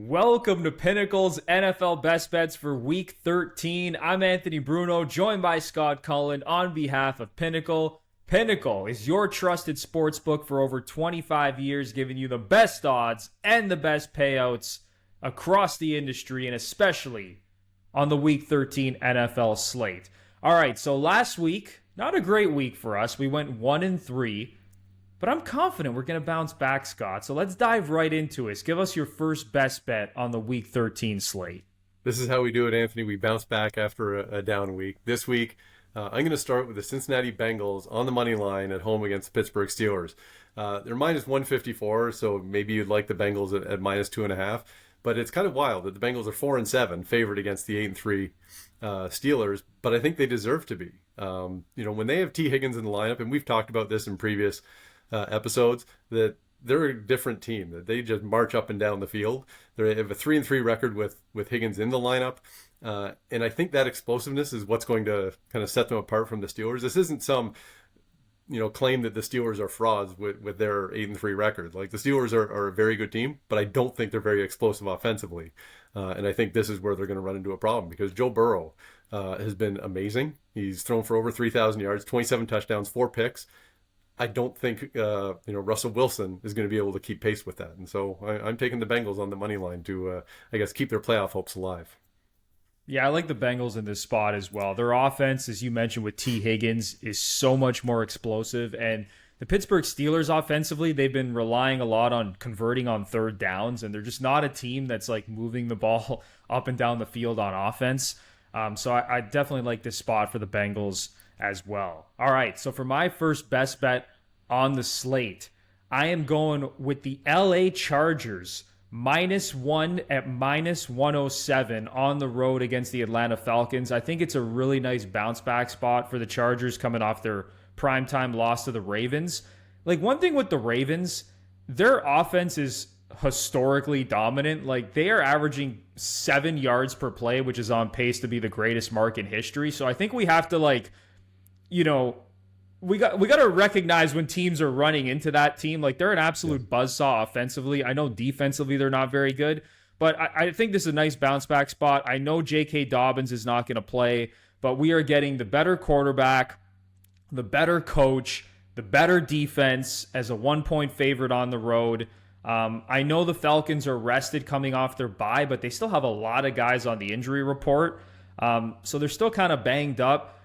Welcome to Pinnacle's NFL Best Bets for Week 13. I'm Anthony Bruno, joined by Scott Cullen on behalf of Pinnacle. Pinnacle is your trusted sportsbook for over 25 years, giving you the best odds and the best payouts across the industry, and especially on the Week 13 NFL slate. All right, so last week, not a great week for us. We went 1-3. But I'm confident we're going to bounce back, Scott. So let's dive right into it. Give us your first best bet on the Week 13 slate. This is how we do it, Anthony. We bounce back after a down week. This week, I'm going to start with the Cincinnati Bengals on the money line at home against the Pittsburgh Steelers. They're minus 154, so maybe you'd like the Bengals at minus 2.5. But it's kind of wild that the Bengals are 4-7, favored against the 8-3 Steelers. But I think they deserve to be. When they have T. Higgins in the lineup, and we've talked about this in previous episodes, that they're a different team, that they just march up and down the field. They have a 3-3 record with Higgins in the lineup. And I think that explosiveness is what's going to kind of set them apart from the Steelers. This isn't some, claim that the Steelers are frauds with their 8-3 record. Like, the Steelers are a very good team, but I don't think they're very explosive offensively. And I think this is where they're going to run into a problem, because Joe Burrow has been amazing. He's thrown for over 3,000 yards, 27 touchdowns, 4 picks. I don't think Russell Wilson is going to be able to keep pace with that. And so I'm taking the Bengals on the money line to, keep their playoff hopes alive. Yeah, I like the Bengals in this spot as well. Their offense, as you mentioned with T. Higgins, is so much more explosive. And the Pittsburgh Steelers offensively, they've been relying a lot on converting on third downs. And they're just not a team that's like moving the ball up and down the field on offense. So I definitely like this spot for the Bengals as well. All right, so for my first best bet on the slate, I am going with the LA Chargers -1 at -107 on the road against the Atlanta Falcons. I think it's a really nice bounce back spot for the Chargers coming off their primetime loss to the Ravens. Like, one thing with the Ravens, their offense is historically dominant. Like, they are averaging 7 yards per play, which is on pace to be the greatest mark in history. So I think we have to we got to recognize when teams are running into that team. Like, they're an absolute buzzsaw offensively. I know defensively they're not very good, but I think this is a nice bounce back spot. I know J.K. Dobbins is not going to play, but we are getting the better quarterback, the better coach, the better defense as a 1-point favorite on the road. I know the Falcons are rested coming off their bye, but they still have a lot of guys on the injury report. So they're still kind of banged up.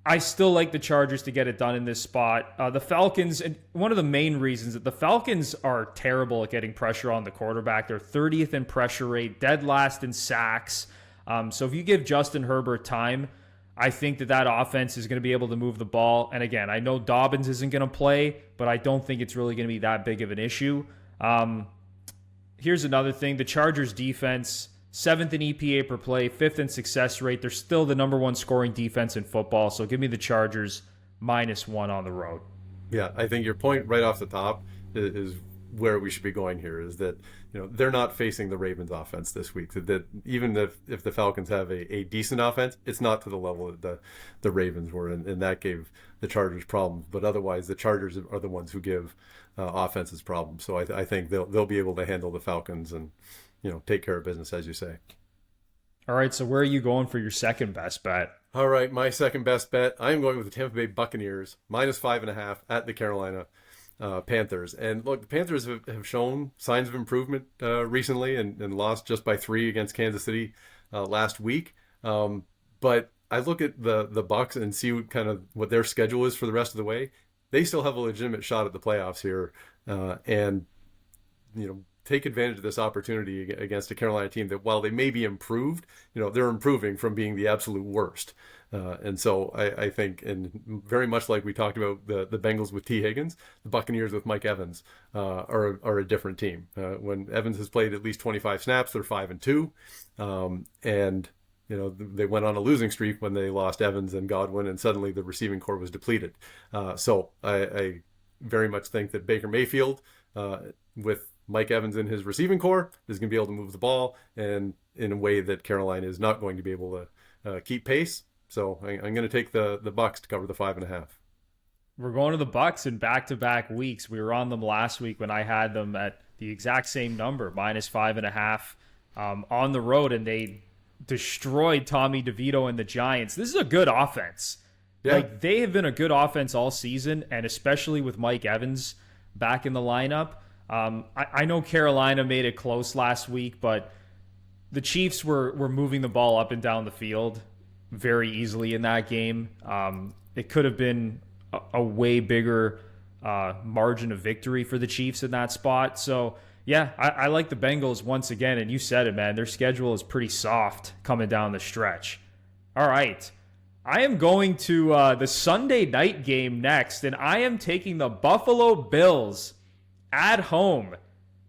I still like the Chargers to get it done in this spot. The Falcons, and one of the main reasons that the Falcons are terrible at getting pressure on the quarterback. They're 30th in pressure rate, dead last in sacks. So if you give Justin Herbert time, I think that offense is going to be able to move the ball. And again, I know Dobbins isn't going to play, but I don't think it's really going to be that big of an issue. Here's another thing. The Chargers defense, 7th in EPA per play, 5th in success rate. They're still the number 1 scoring defense in football. So give me the Chargers -1 on the road. Yeah, I think your point right off the top is where we should be going here, is that they're not facing the Ravens offense this week. That even if the Falcons have a decent offense, it's not to the level that the Ravens were, and that gave the Chargers problems. But otherwise, the Chargers are the ones who give offenses problems. So I think they'll be able to handle the Falcons and take care of business, as you say. All right, so where are you going for your second best bet? All right, my second best bet, I'm going with the Tampa Bay Buccaneers, -5.5 at the Carolina Panthers. And look, the Panthers have shown signs of improvement recently and lost just by 3 against Kansas City last week. But I look at the Bucs and see kind of what their schedule is for the rest of the way. They still have a legitimate shot at the playoffs here. And take advantage of this opportunity against a Carolina team that, while they may be improved, they're improving from being the absolute worst. And so I think, and very much like we talked about the Bengals with T. Higgins, the Buccaneers with Mike Evans are a different team. When Evans has played at least 25 snaps, they're 5-2. And they went on a losing streak when they lost Evans and Godwin, and suddenly the receiving core was depleted. So I very much think that Baker Mayfield, with Mike Evans in his receiving core, is going to be able to move the ball, and in a way that Carolina is not going to be able to keep pace. So I'm going to take the Bucs to cover the 5.5. We're going to the Bucs in back-to-back weeks. We were on them last week when I had them at the exact same number, -5.5 on the road, and they destroyed Tommy DeVito and the Giants. This is a good offense. Yeah. Like, they have been a good offense all season, and especially with Mike Evans back in the lineup. I know Carolina made it close last week, but the Chiefs were moving the ball up and down the field very easily in that game. It could have been a way bigger margin of victory for the Chiefs in that spot. So, yeah, I like the Bengals once again, and you said it, man. Their schedule is pretty soft coming down the stretch. All right. I am going to the Sunday night game next, and I am taking the Buffalo Bills at home,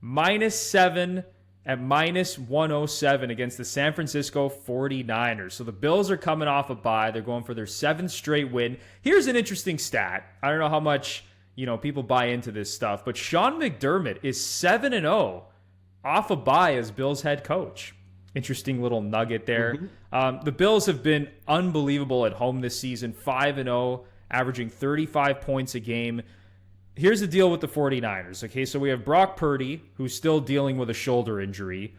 -7 at -107 against the San Francisco 49ers. So the Bills are coming off a bye. They're going for their 7th straight win. Here's an interesting stat. I don't know how much people buy into this stuff, but Sean McDermott is 7-0 off a bye as Bills head coach. Interesting little nugget there. The Bills have been unbelievable at home this season, 5-0, averaging 35 points a game. Here's the deal with the 49ers. Okay, so we have Brock Purdy, who's still dealing with a shoulder injury.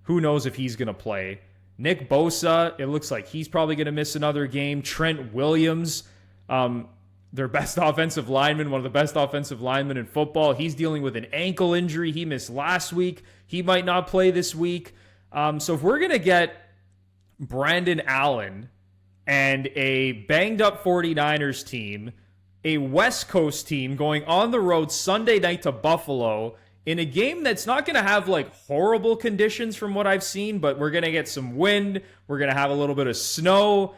Who knows if he's going to play? Nick Bosa, it looks like he's probably going to miss another game. Trent Williams, their best offensive lineman, one of the best offensive linemen in football. He's dealing with an ankle injury. He missed last week. He might not play this week. So if we're going to get Brandon Allen and a banged-up 49ers team, a West Coast team going on the road Sunday night to Buffalo in a game that's not going to have like horrible conditions from what I've seen, but we're going to get some wind. We're going to have a little bit of snow.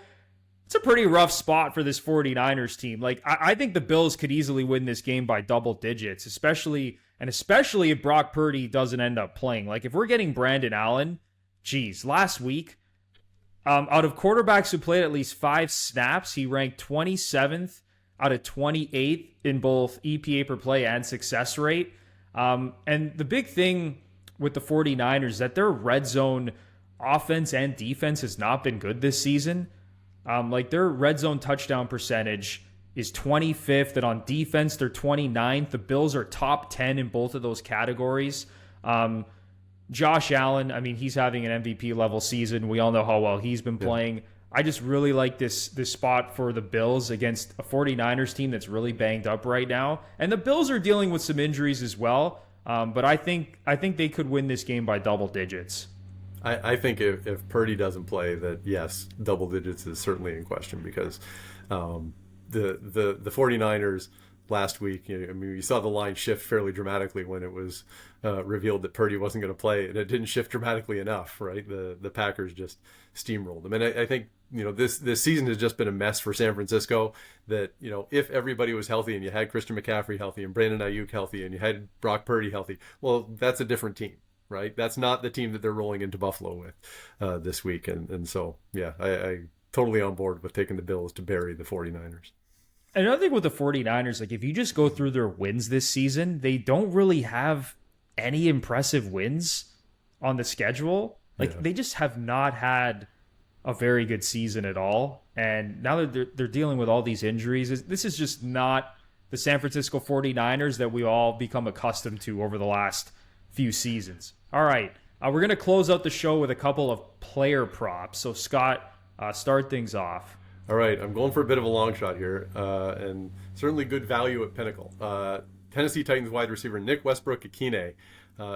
It's a pretty rough spot for this 49ers team. Like, I think the Bills could easily win this game by double digits, especially if Brock Purdy doesn't end up playing. Like, if we're getting Brandon Allen, geez, last week, out of quarterbacks who played at least 5 snaps, he ranked 27th out of 28th in both EPA per play and success rate. And the big thing with the 49ers is that their red zone offense and defense has not been good this season. Like, their red zone touchdown percentage is 25th, and on defense, they're 29th. The Bills are top 10 in both of those categories. Josh Allen, I mean, he's having an MVP level season. We all know how well he's been playing. I just really like this spot for the Bills against a 49ers team that's really banged up right now. And the Bills are dealing with some injuries as well. But I think they could win this game by double digits. I think if Purdy doesn't play, that yes, double digits is certainly in question, because the 49ers last week, you saw the line shift fairly dramatically when it was revealed that Purdy wasn't going to play, and it didn't shift dramatically enough, right? The Packers just steamrolled them. And I think, this season has just been a mess for San Francisco, that, if everybody was healthy and you had Christian McCaffrey healthy and Brandon Ayuk healthy and you had Brock Purdy healthy, well, that's a different team, right? That's not the team that they're rolling into Buffalo with this week. And so, yeah, I totally on board with taking the Bills to bury the 49ers. Another thing with the 49ers, like, if you just go through their wins this season, they don't really have any impressive wins on the schedule. Like, they just have not had a very good season at all. And now that they're dealing with all these injuries, this is just not the San Francisco 49ers that we all become accustomed to over the last few seasons. All right, we're going to close out the show with a couple of player props. So, Scott, start things off. All right, I'm going for a bit of a long shot here, and certainly good value at Pinnacle. Tennessee Titans wide receiver Nick Westbrook-Ikhine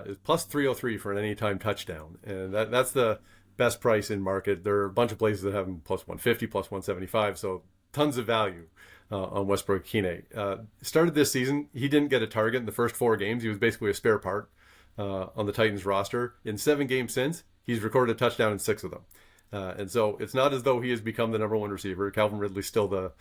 is plus 303 for an anytime touchdown, and that's the best price in market. There are a bunch of places that have him plus 150, plus 175, so tons of value on Westbrook-Ikhine. Started this season, he didn't get a target in the first 4 games. He was basically a spare part on the Titans roster. In 7 games since, he's recorded a touchdown in 6 of them. And so it's not as though he has become the number 1 receiver. Calvin Ridley's still the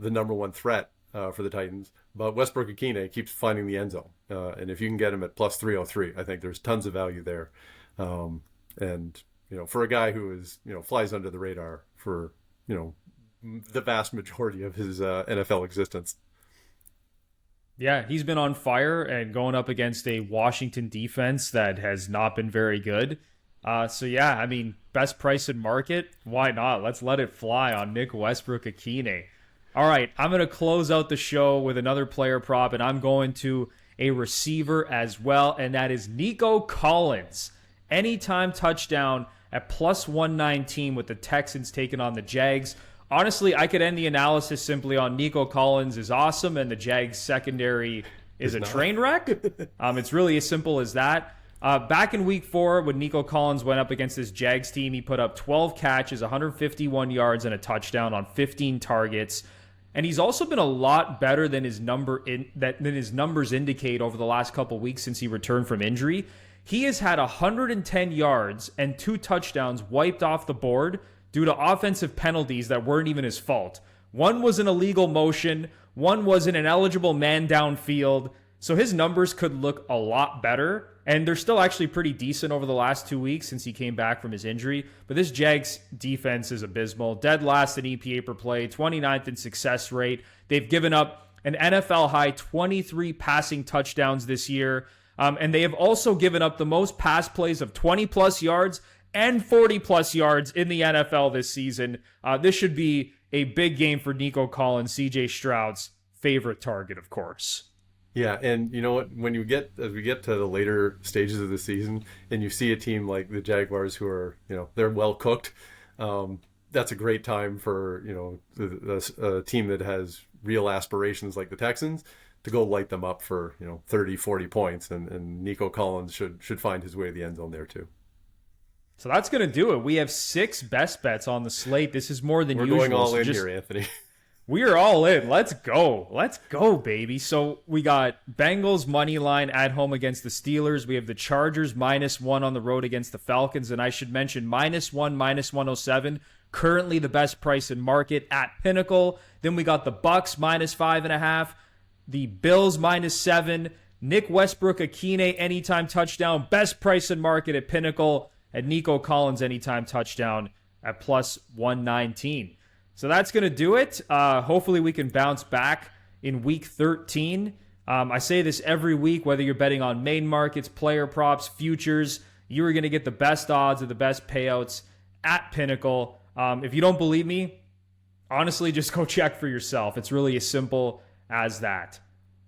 number 1 threat for the Titans. But Westbrook-Ikhine keeps finding the end zone. And if you can get him at plus 303, I think there's tons of value there. And, for a guy who is, flies under the radar for, the vast majority of his NFL existence. Yeah, he's been on fire and going up against a Washington defense that has not been very good. So, yeah, I mean, best price in market, why not? Let's let it fly on Nick Westbrook-Ikhine. All right, I'm going to close out the show with another player prop, and I'm going to a receiver as well, and that is Nico Collins. Anytime touchdown at plus 119 with the Texans taking on the Jags. Honestly, I could end the analysis simply on Nico Collins is awesome and the Jags secondary is a train wreck. It's really as simple as that. Back in week 4, when Nico Collins went up against this Jags team, he put up 12 catches, 151 yards, and a touchdown on 15 targets. And he's also been a lot better than his numbers indicate over the last couple weeks since he returned from injury. He has had 110 yards and 2 touchdowns wiped off the board due to offensive penalties that weren't even his fault. One was an illegal motion, one was an ineligible man downfield. So his numbers could look a lot better, and they're still actually pretty decent over the last 2 weeks since he came back from his injury. But this Jags defense is abysmal. Dead last in EPA per play, 29th in success rate. They've given up an NFL high 23 passing touchdowns this year. And they have also given up the most pass plays of 20-plus yards and 40-plus yards in the NFL this season. This should be a big game for Nico Collins, CJ Stroud's favorite target, of course. Yeah, and you know what? As we get to the later stages of the season, and you see a team like the Jaguars who are, they're well cooked. That's a great time for a team that has real aspirations like the Texans to go light them up for 30, 40 points, and Nico Collins should find his way to the end zone there too. So that's going to do it. We have 6 best bets on the slate. This is more than usual. We're going all in here, Anthony. We are all in. Let's go. Let's go, baby. So we got Bengals money line at home against the Steelers. We have the Chargers -1 on the road against the Falcons. And I should mention -1, -107. Currently the best price in market at Pinnacle. Then we got the Bucks -5.5. The Bills -7. Nick Westbrook-Ikhine anytime touchdown. Best price in market at Pinnacle. And Nico Collins anytime touchdown at plus 119. So that's going to do it. Hopefully we can bounce back in week 13. I say this every week, whether you're betting on main markets, player props, futures, you are going to get the best odds and the best payouts at Pinnacle. If you don't believe me, honestly, just go check for yourself. It's really as simple as that.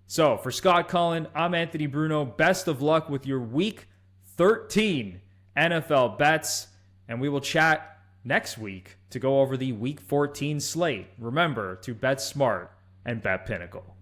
So for Scott Cullen, I'm Anthony Bruno. Best of luck with your week 13 NFL bets, and we will chat next week to go over the Week 14 slate. Remember to bet smart and bet Pinnacle.